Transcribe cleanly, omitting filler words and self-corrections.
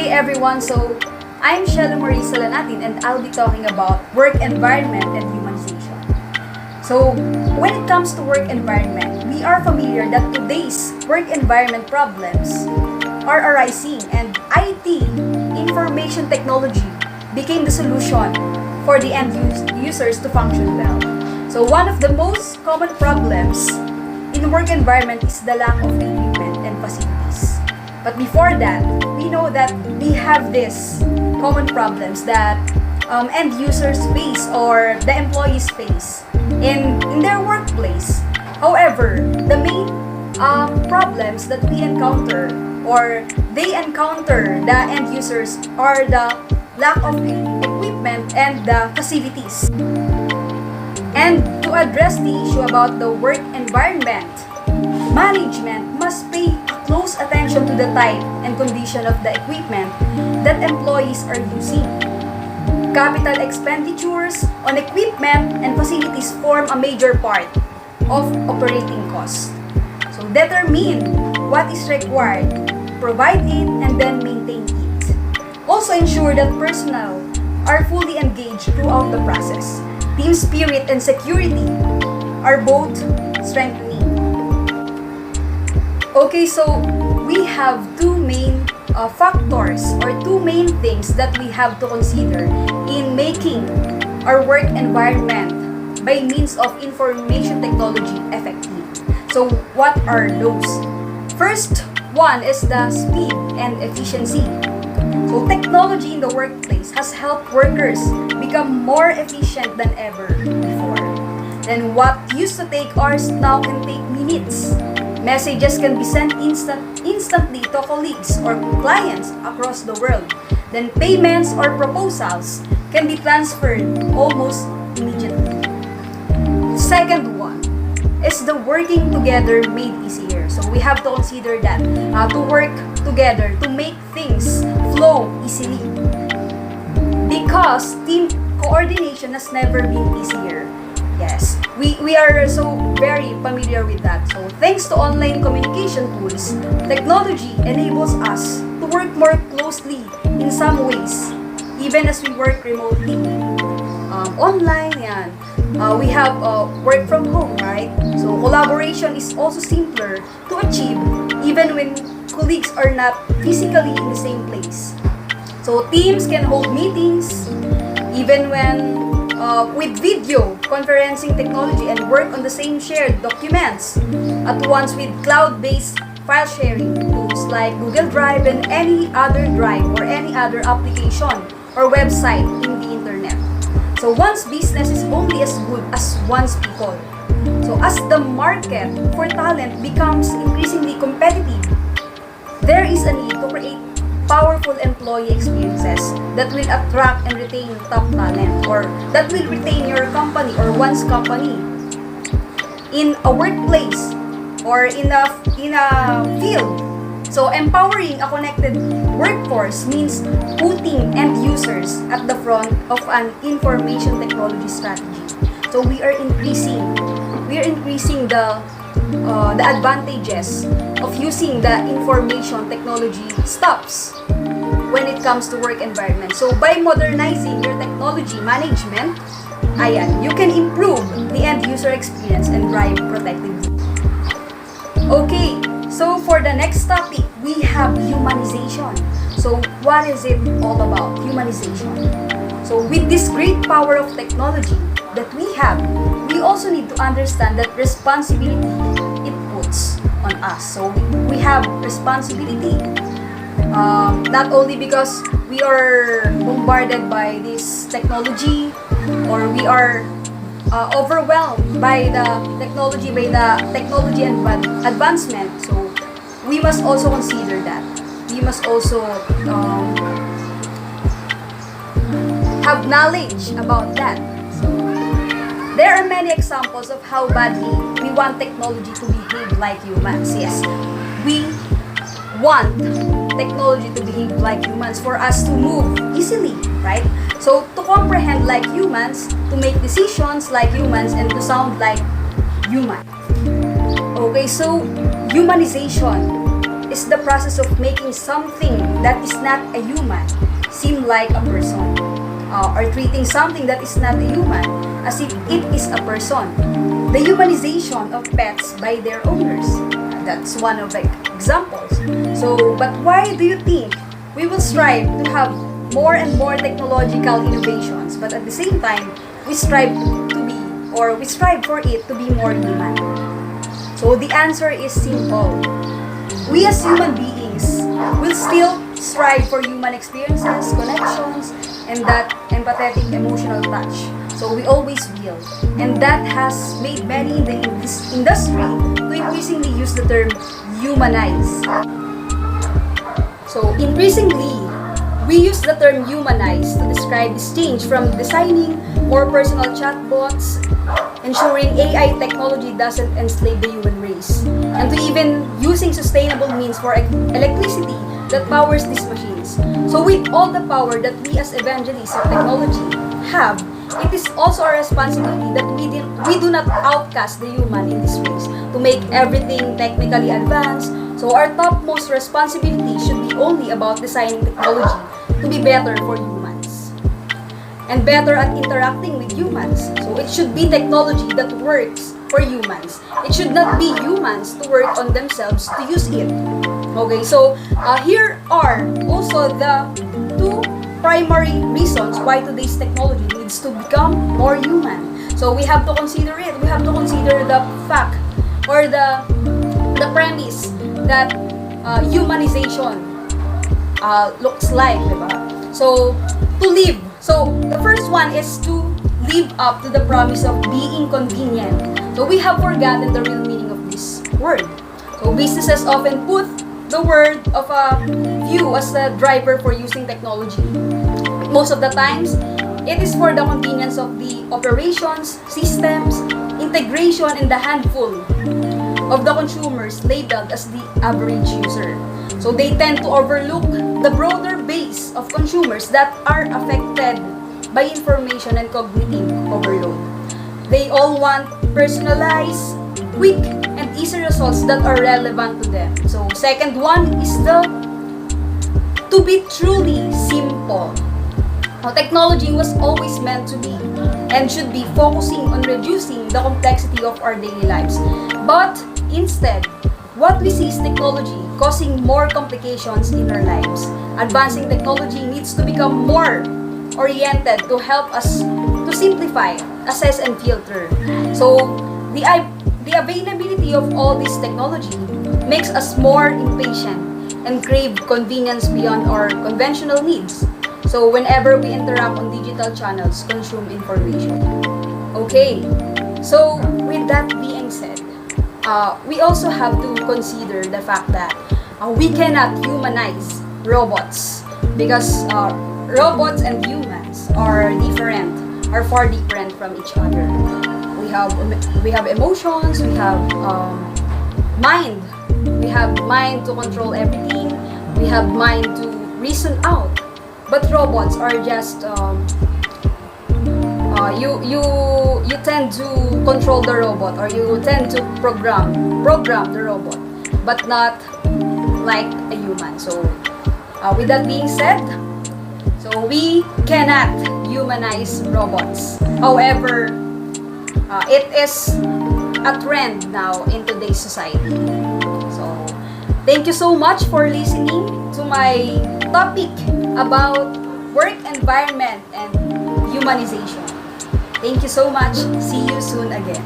Okay everyone, so I'm Salanatin and I'll be talking about work environment and humanization. So when it comes to work environment, we are familiar that today's work environment problems are arising and IT, information technology, became the solution for the end users to function well. So one of the most common problems in work environment is the lack of equipment and facilities. But before that, we know that we have these common problems that end users face or the employees face in their workplace. However, the main problems that we encounter or they encounter the end users are the lack of equipment and the facilities. And to address the issue about the work environment, management must pay close attention to the type and condition of the equipment that employees are using. Capital expenditures on equipment and facilities form a major part of operating costs. So determine what is required, provide it, and then maintain it. Also ensure that personnel are fully engaged throughout the process. Team spirit and security are both strengthening. Okay, so we have two main factors or two main things that we have to consider in making our work environment by means of information technology effective. So what are those? First one is the speed and efficiency. So technology in the workplace has helped workers become more efficient than ever before. Then what used to take hours now can take minutes. Messages can be sent instantly to colleagues or clients across the world. Then payments or proposals can be transferred almost immediately. Second one is the working together made easier. So we have to consider that to work together to make things flow easily. Because team coordination has never been easier. Yes, we are so very familiar with that. So thanks to online communication tools, technology enables us to work more closely in some ways, even as we work remotely. Online, yan. We have work from home, right? So collaboration is also simpler to achieve even when colleagues are not physically in the same place. So teams can hold meetings even when with video conferencing technology and work on the same shared documents at once with cloud-based file sharing tools like Google Drive and any other drive or any other application or website in the internet. So one's business is only as good as one's people. So as the market for talent becomes increasingly competitive, there is a need to create powerful employee experiences that will attract and retain top talent or that will retain your company or one's company in a workplace or in a field. So empowering a connected workforce means putting end users at the front of an information technology strategy. So we are increasing the advantages of using the information technology stuffs when it comes to work environment. So by modernizing your technology management, you can improve the end user experience and drive productivity. Okay, so for the next topic, we have humanization. So what is it all about, humanization? So with this great power of technology that we have, we also need to understand that responsibility it puts on us. So we have responsibility not only because we are bombarded by this technology or we are overwhelmed by the technology and advancement. So we must also consider that. We must also have knowledge about that. So there are many examples of how badly we want technology to behave like humans. Yes, we want technology to behave like humans for us to move easily, right? So to comprehend like humans, to make decisions like humans, and to sound like human. Okay, so humanization is the process of making something that is not a human seem like a person, or treating something that is not a human as if it is a person. The humanization of pets by their owners. That's one of the examples. So, but why do you think we will strive to have more and more technological innovations, but at the same time, we strive for it to be more human? So the answer is simple. We as human beings will still strive for human experiences, connections, and that empathetic emotional touch. So we always will. And that has made many in this industry to increasingly use the term humanize. So increasingly, we use the term humanize to describe this change from designing more personal chatbots, ensuring AI technology doesn't enslave the human race, and to even using sustainable means for electricity that powers these machines. So with all the power that we as evangelists of technology have, it is also our responsibility that we do not outcast the human in this race to make everything technically advanced. So our topmost responsibility should be only about designing technology to be better for humans and better at interacting with humans. So it should be technology that works for humans. It should not be humans to work on themselves to use it. Okay, so here are also the two primary reasons why today's technology needs to become more human. So we have to consider it. We have to consider the fact or the premise that humanization looks like, diba? So, to live. So, the first one is to live up to the promise of being convenient. So, we have forgotten the real meaning of this word. So, businesses often put the word of a view as the driver for using technology. Most of the times, it is for the convenience of the operations, systems, integration, and the handful of the consumers labeled as the average user. So they tend to overlook the broader base of consumers that are affected by information and cognitive overload. They all want personalized, quick, and easy results that are relevant to them. So second one is to be truly simple. Now, technology was always meant to be and should be focusing on reducing the complexity of our daily lives. But instead, what we see is technology causing more complications in our lives. Advancing technology needs to become more oriented to help us to simplify, assess, and filter. So, the availability of all this technology makes us more impatient and crave convenience beyond our conventional needs. So, whenever we interact on digital channels, consume information. Okay, so with that being said, we also have to consider the fact that we cannot humanize robots because robots and humans are far different from each other. We have emotions, we have mind. We have mind to control everything. We have mind to reason out. But robots are just you tend to control the robot, or you tend to program the robot, but not like a human. So with that being said, so we cannot humanize robots. However, it is a trend now in today's society. So thank you so much for listening to my topic about work environment and humanization. Thank you so much. See you soon again.